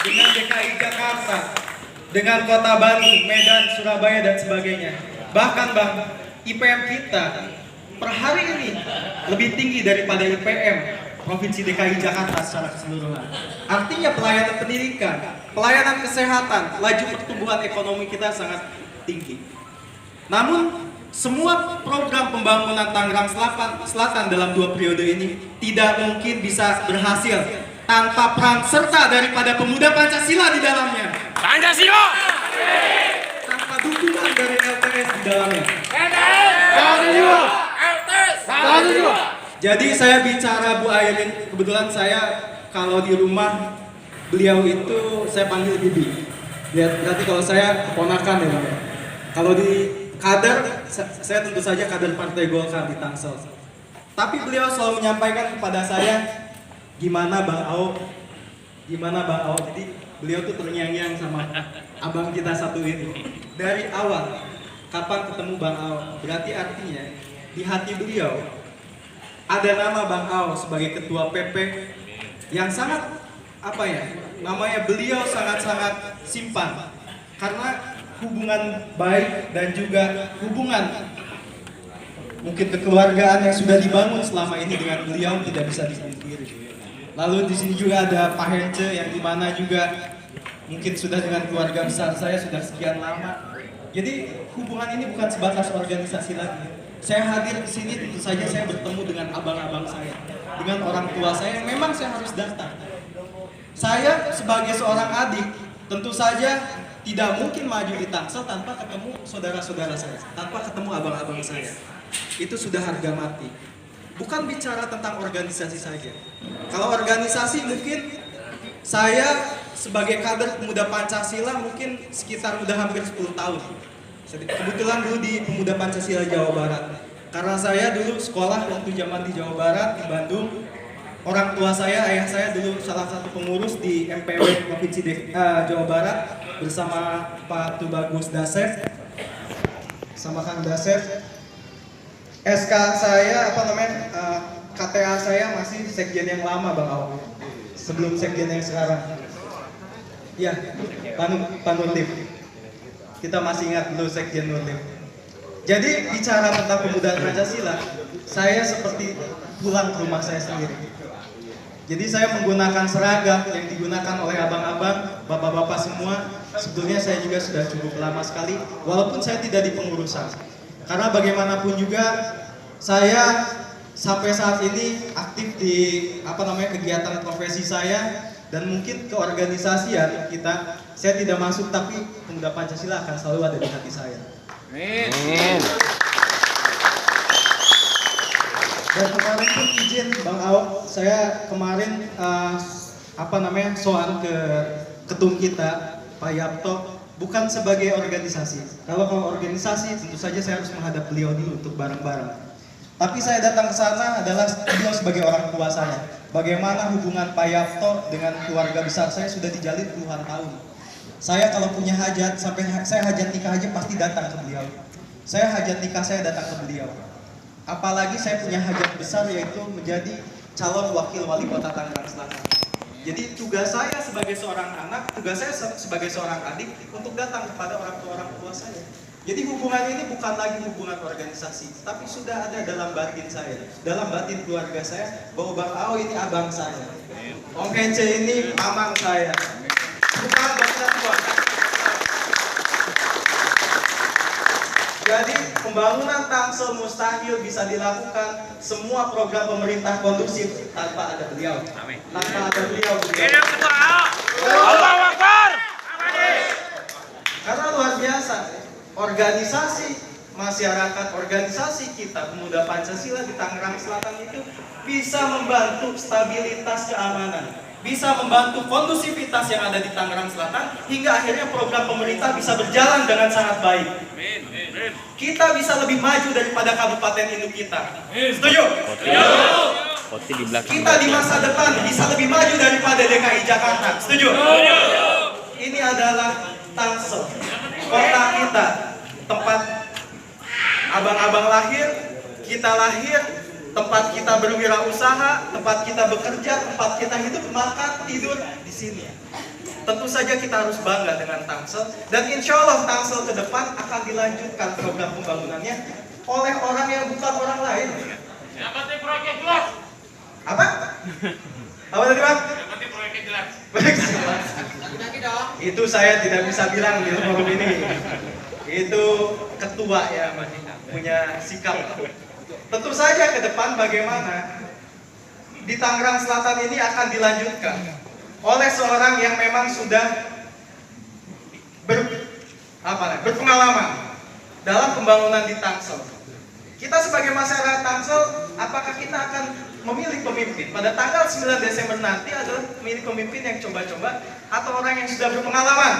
dengan DKI Jakarta, dengan Kota Bandung, Medan, Surabaya, dan sebagainya. Bahkan Bang, IPM kita per hari ini lebih tinggi daripada IPM Provinsi DKI Jakarta secara keseluruhan. Artinya pelayanan pendidikan, pelayanan kesehatan, laju pertumbuhan ekonomi kita sangat tinggi. Namun, semua program pembangunan Tangerang Selatan dalam 2 periode ini tidak mungkin bisa berhasil tanpa peran serta daripada pemuda Pancasila di dalamnya. Pancasila! Tanpa dukungan dari LTS di dalamnya. Jadi saya bicara Bu Airin, kebetulan saya kalau di rumah beliau itu saya panggil Bibi. Berarti kalau saya keponakan ya Bang. Kalau di kader, saya tentu saja kader Partai Golkar di Tangsel. Tapi beliau selalu menyampaikan kepada saya, gimana Bang Ao? Gimana Bang Ao? Jadi beliau tuh terngiang-ngiang sama abang kita satu ini. Dari awal, kapan ketemu Bang Ao? Berarti artinya di hati beliau ada nama Bang Ao sebagai ketua PP yang sangat namanya beliau sangat-sangat simpan karena hubungan baik dan juga hubungan mungkin kekeluargaan yang sudah dibangun selama ini dengan beliau tidak bisa dipungkiri. Lalu di sini juga ada Pak Hence yang dimana juga mungkin sudah dengan keluarga besar saya sudah sekian lama. Jadi hubungan ini bukan sebatas organisasi lagi. Saya hadir di sini tentu saja saya bertemu dengan abang-abang saya, dengan orang tua saya yang memang saya harus datang. Saya sebagai seorang adik tentu saja tidak mungkin maju di Tangsel tanpa ketemu saudara-saudara saya, tanpa ketemu abang-abang saya. Itu sudah harga mati. Bukan bicara tentang organisasi saja. Kalau organisasi mungkin saya sebagai kader pemuda Pancasila mungkin sekitar udah hampir 10 tahun. Kebetulan dulu di Pemuda Pancasila Jawa Barat. Karena saya dulu sekolah waktu zaman di Jawa Barat, di Bandung. Orang tua saya, ayah saya dulu salah satu pengurus di MPW Provinsi Jawa Barat bersama Pak Tubagus Dasef, sama Kang Dasef. SK saya KTA saya masih sekjen yang lama Bang Aw, sebelum sekjen yang sekarang. Ya, Pak Nurlif. Kita masih ingat dulu sekjen Nurlif. Jadi bicara tentang pemuda Pancasila, saya seperti pulang ke rumah saya sendiri. Jadi saya menggunakan seragam yang digunakan oleh abang-abang, bapak-bapak semua. Sebetulnya saya juga sudah cukup lama sekali, walaupun saya tidak di pengurusan. Karena bagaimanapun juga saya sampai saat ini aktif di kegiatan profesi saya dan mungkin keorganisasian kita. Saya tidak masuk, tapi pemuda Pancasila akan selalu ada di hati saya. Amin. Dan kemarin pun izin Bang Ao, saya kemarin soal ke ketum kita Pak Yapto, bukan sebagai organisasi. Kalau organisasi tentu saja saya harus menghadap beliau dulu untuk bareng-bareng. Tapi saya datang ke sana adalah beliau sebagai orang tua saya. Bagaimana hubungan Pak Yapto dengan keluarga besar saya sudah dijalin puluhan tahun. Saya kalau punya hajat, sampai saya hajat nikah aja pasti datang ke beliau. Saya hajat nikah saya datang ke beliau. Apalagi saya punya hajat besar yaitu menjadi calon wakil wali kota Tangerang Selatan. Jadi tugas saya sebagai seorang anak, tugas saya sebagai seorang adik untuk datang kepada orang tua saya. Jadi hubungan ini bukan lagi hubungan organisasi, tapi sudah ada dalam batin saya, dalam batin keluarga saya, bahwa Bang Ao ini abang saya, Om Hence ini mamang saya, bukan bangsa tua. Jadi pembangunan Tangsel mustahil bisa dilakukan semua program pemerintah kondusif tanpa ada beliau. Tanpa ada beliau. Allahu Akbar. Karena luar biasa, organisasi masyarakat, organisasi kita pemuda Pancasila di Tangerang Selatan itu bisa membantu stabilitas keamanan, bisa membantu kondusivitas yang ada di Tangerang Selatan hingga akhirnya program pemerintah bisa berjalan dengan sangat baik. Kita bisa lebih maju daripada kabupaten induk kita. Setuju? Kita di masa depan bisa lebih maju daripada DKI Jakarta. Setuju? Ini adalah Tangsel, kota kita, tempat abang-abang lahir, kita lahir, tempat kita berwirausaha, tempat kita bekerja, tempat kita hidup, makan, tidur di sini. tentu saja kita harus bangga dengan Tangsel, dan insya Allah Tangsel ke depan akan dilanjutkan program pembangunannya oleh orang yang bukan orang lain. Apa? Apa tadi Bang? Proyeknya jelas. Itu saya tidak bisa bilang di forum ini. Itu ketua ya, punya sikap. Tentu saja ke depan bagaimana di Tangerang Selatan ini akan dilanjutkan oleh seorang yang memang sudah berpengalaman dalam pembangunan di Tangsel. Kita sebagai masyarakat Tangsel, apakah kita akan memilih pemimpin pada tanggal 9 Desember nanti adalah memilih pemimpin yang coba-coba atau orang yang sudah berpengalaman?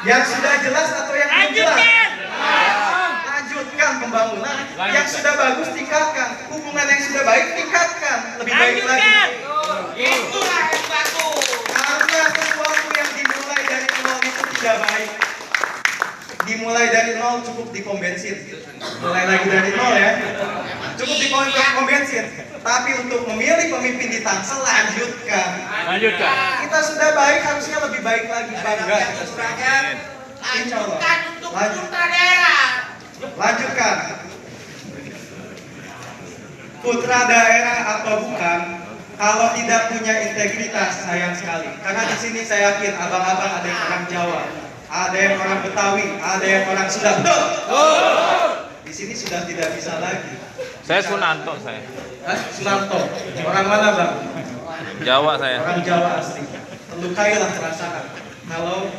Yang sudah jelas atau yang belum jelas? Lanjutkan pembangunan. Yang sudah bagus tingkatkan, hubungan yang sudah baik tingkatkan, lebih baik lagi. Karena sesuatu yang dimulai dari nol itu tidak baik. Dimulai dari nol cukup di pom bensin. Mulai lagi dari nol ya. Cukup di pom bensin. Tapi untuk memilih pemimpin di Tangsel, lanjutkan. Kita sudah baik, harusnya lebih baik lagi. Bangga kita sudah. Insya Allah. Lanjutkan. Putra daerah atau bukan, kalau tidak punya integritas, sayang sekali. Karena di sini saya yakin abang-abang ada yang orang Jawa, ada yang orang Betawi, ada yang orang Sunda. Di sini sudah tidak bisa lagi. Saya Sunanto saya. Sunanto. Orang mana Bang? Jawa saya. Orang Jawa asli. Terlukailah perasaan kalau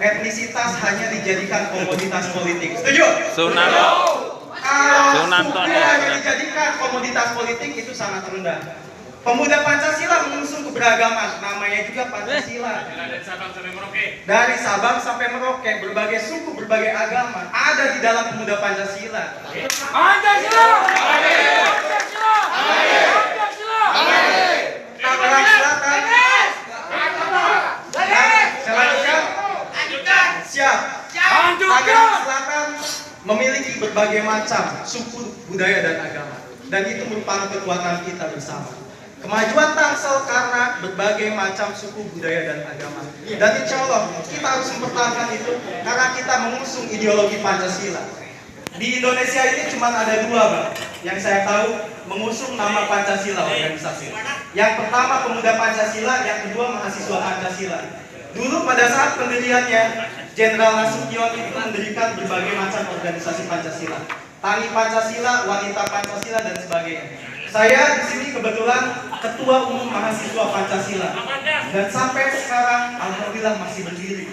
etnisitas hanya dijadikan komoditas politik. Setuju? Sunanto. Sunanto hanya dijadikan komoditas politik itu sangat rendah. Pemuda Pancasila mengusung keberagaman, namanya juga Pancasila. Dari Sabang sampai Merauke, berbagai suku, berbagai agama ada di dalam pemuda Pancasila. Pancasila! Tangerang Selatan. Saya lanjutkan? Siap. Tangerang Selatan memiliki berbagai macam suku, budaya, dan agama. Dan itu merupakan kekuatan kita bersama. Kemajuan Tangsel karena berbagai macam suku, budaya, dan agama. Dan insya Allah kita harus mempertahankan itu karena kita mengusung ideologi Pancasila. Di Indonesia ini cuma ada dua Bang yang saya tahu mengusung nama Pancasila organisasi. Yang pertama Pemuda Pancasila, yang kedua Mahasiswa Pancasila. Dulu pada saat pendiriannya, Jenderal Nasution itu mendirikan berbagai macam organisasi Pancasila. Tani Pancasila, Wanita Pancasila, dan sebagainya. Saya di sini kebetulan Ketua Umum Mahasiswa Pancasila. Dan sampai sekarang alhamdulillah masih berdiri.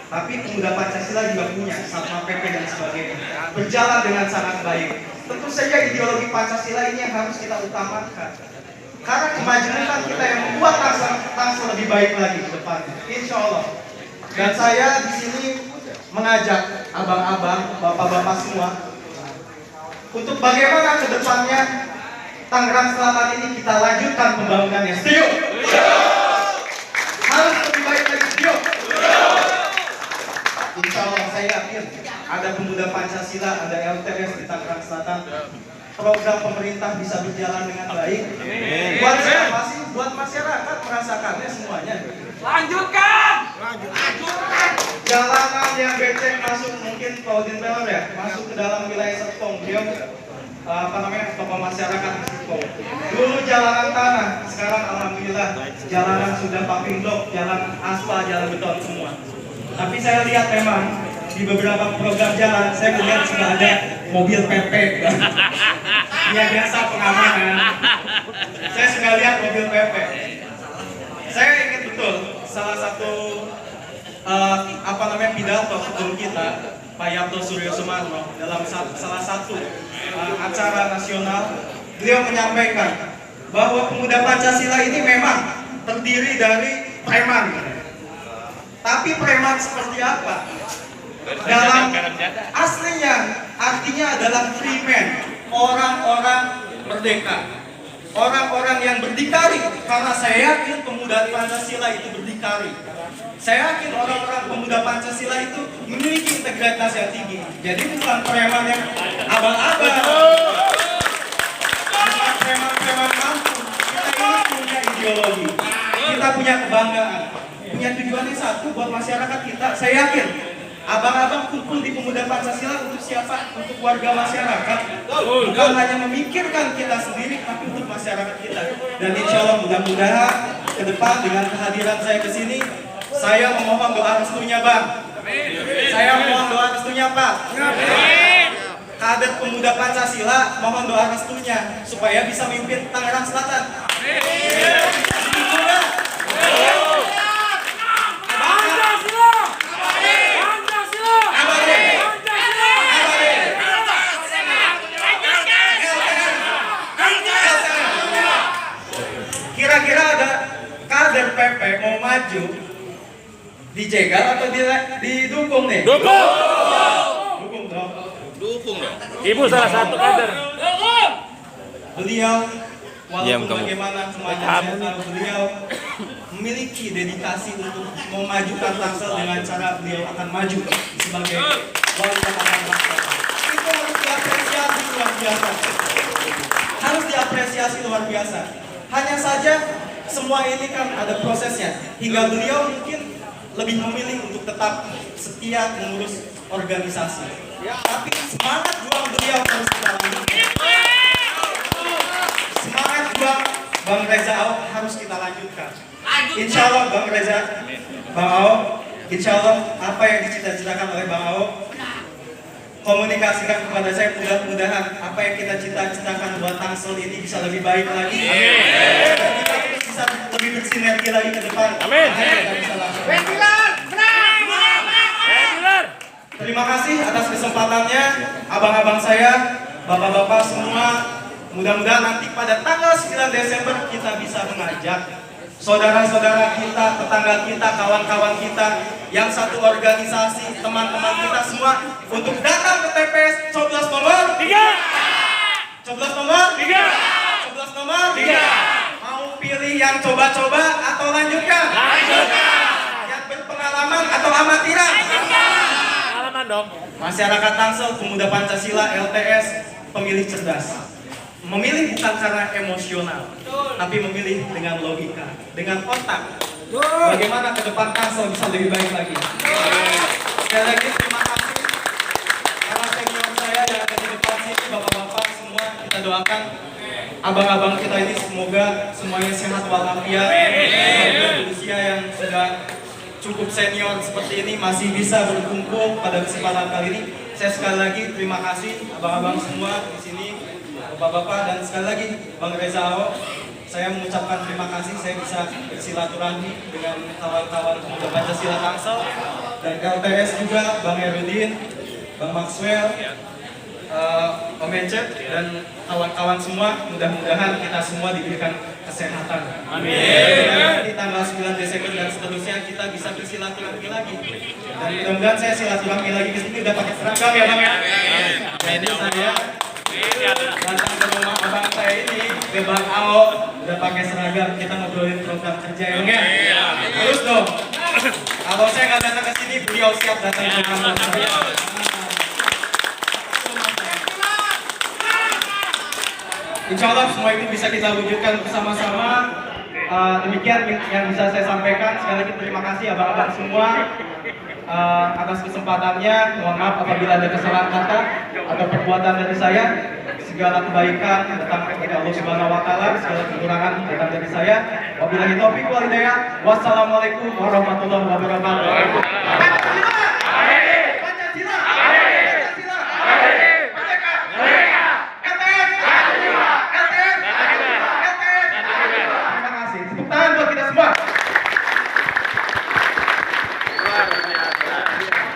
Tapi Pemuda Pancasila juga punya Satpol PP dan sebagainya. Berjalan dengan sangat baik. Tentu saja ideologi Pancasila ini yang harus kita utamakan. Karena kemajuan kita yang membuat Tangsel lebih baik lagi ke depan. Insya Allah. Dan saya di sini mengajak abang-abang, bapak-bapak semua untuk bagaimana ke depannya Tangerang Selatan ini kita lanjutkan pembangunannya. Setuju? Harus lebih baik lagi. Setuju? Insya Allah saya yakin ada Pemuda Pancasila, ada LTS di Tangerang Selatan. Program pemerintah bisa berjalan dengan baik. Buat siapa sih? Buat masyarakat merasakannya semuanya. Lanjutkan! Jalanan yang becek masuk mungkin Claudine Peller ya, masuk ke dalam wilayah Serpong. Dia tokoh masyarakat di Serpong. Dulu jalanan tanah, sekarang alhamdulillah jalanan sudah paving block, jalan aspal, jalan beton semua. Tapi saya lihat memang di beberapa program jalan saya melihat sudah ada mobil PP. Ya biasa pengamanan. Saya sudah lihat mobil PP. Saya ingat betul salah satu pidato sebelum kita Pak Yabto Suryo Sumarno dalam salah satu acara nasional, beliau menyampaikan bahwa Pemuda Pancasila ini memang terdiri dari preman. Tapi preman seperti apa? Dalam aslinya artinya adalah free man, orang-orang merdeka, orang-orang yang berdikari. Karena saya yakin pemuda Pancasila itu berdikari. Saya yakin orang-orang pemuda Pancasila itu memiliki integritas yang tinggi. Jadi bukan preman yang abang-abang, bukan preman-preman mampu. Kita ini punya ideologi. Kita kita punya kebanggaan, punya tujuan yang satu buat masyarakat kita. Saya yakin abang-abang kumpul di Pemuda Pancasila untuk siapa? Untuk warga masyarakat. Bukan hanya memikirkan kita sendiri, tapi untuk masyarakat kita. Dan insya Allah mudah-mudahan ke depan dengan kehadiran saya ke sini, saya memohon doa restunya, Bang. Saya mohon doa restunya, Pak. Kader Pemuda Pancasila mohon doa restunya supaya bisa memimpin Tangerang Selatan. Pancasila! Kira-kira ada kader PP mau maju, dijegal atau didukung nih? Dukung dong. Ibu salah satu kader. Beliau Diam walaupun kamu. bagaimana kemarin saya tahu beliau memiliki dedikasi untuk memajukan Tangsel dengan cara beliau akan maju sebagai wali kota Tangsel. Itu harus diapresiasi luar biasa. Harus diapresiasi luar biasa. Hanya saja semua ini kan ada prosesnya. Hingga beliau mungkin lebih memilih untuk tetap setia mengurus organisasi. Tapi semangat juang beliau harus kita lanjutkan. Semangat juang Bang Reza Aok harus kita lanjutkan. Insya Allah Bang Reza, Bang Aok, insya Allah apa yang dicita-citakan oleh Bang Aok, komunikasikan kepada saya, mudah-mudahan apa yang kita cita-citakan buat Tangsel ini bisa lebih baik lagi. Dan kita bisa lebih bersinergi lagi ke depan. Amin. Kita bisa langsung. Terima kasih atas kesempatannya, abang-abang saya, bapak-bapak semua. Mudah-mudahan nanti pada tanggal 9 Desember kita bisa mengajak saudara-saudara kita, tetangga kita, kawan-kawan kita yang satu organisasi, teman-teman kita semua untuk datang ke TPS coblos nomor 3. Coblos nomor 3. Coblos nomor 3. Mau pilih yang coba-coba atau lanjutkan? Yang berpengalaman atau amatiran? Pengalaman dong. Masyarakat Tangsel, Pemuda Pancasila, LTS, pemilih cerdas. Memilih bukan karena emosional, tapi memilih dengan logika, dengan otak. Bagaimana ke depan Tangsel bisa lebih baik lagi. Sekali lagi terima kasih para senior saya yang ada di depan sini, bapak-bapak semua, kita doakan abang-abang kita ini semoga semuanya sehat walafiat. Semoga usia yang sudah cukup senior seperti ini masih bisa berkumpul pada kesempatan kali ini. Saya sekali lagi terima kasih abang-abang semua di sini, bapak-bapak, dan sekali lagi Bang Reza Aok, saya mengucapkan terima kasih saya bisa bersilaturahmi dengan kawan-kawan Pemuda Pancasila Tangsel dan LTS juga, Bang Herudin, Bang Maxwell, Om Encep, dan kawan-kawan semua. Mudah-mudahan kita semua diberikan kesehatan. Amin. Di tanggal 9 Desember dan seterusnya kita bisa bersilaturahmi lagi. Dan mudah-mudahan saya silaturahmi lagi ke sini udah pakai seragam ya Bang ya. Jadi saya datang ke rumah abang saya ini, ke Bang Aok, udah pakai seragam, kita ngobrolin program kerja ya Bang ya. Terus dong. Kalau saya nggak datang ke sini, beliau siap datang ke kantor saya. Insya Allah semua itu bisa kita wujudkan bersama-sama. Demikian yang bisa saya sampaikan. Sekali lagi terima kasih abang-abang semua atas kesempatannya. Mohon maaf apabila ada kesalahan kata atau perbuatan dari saya. Segala kebaikan datang dari Allah Subhanahu wa taala, segala kekurangan datang dari saya. Wabillahi taufiq wal hidayah. Wassalamualaikum warahmatullahi wabarakatuh.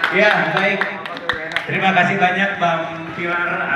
Ya, baik. Terima kasih banyak Bang Pilar.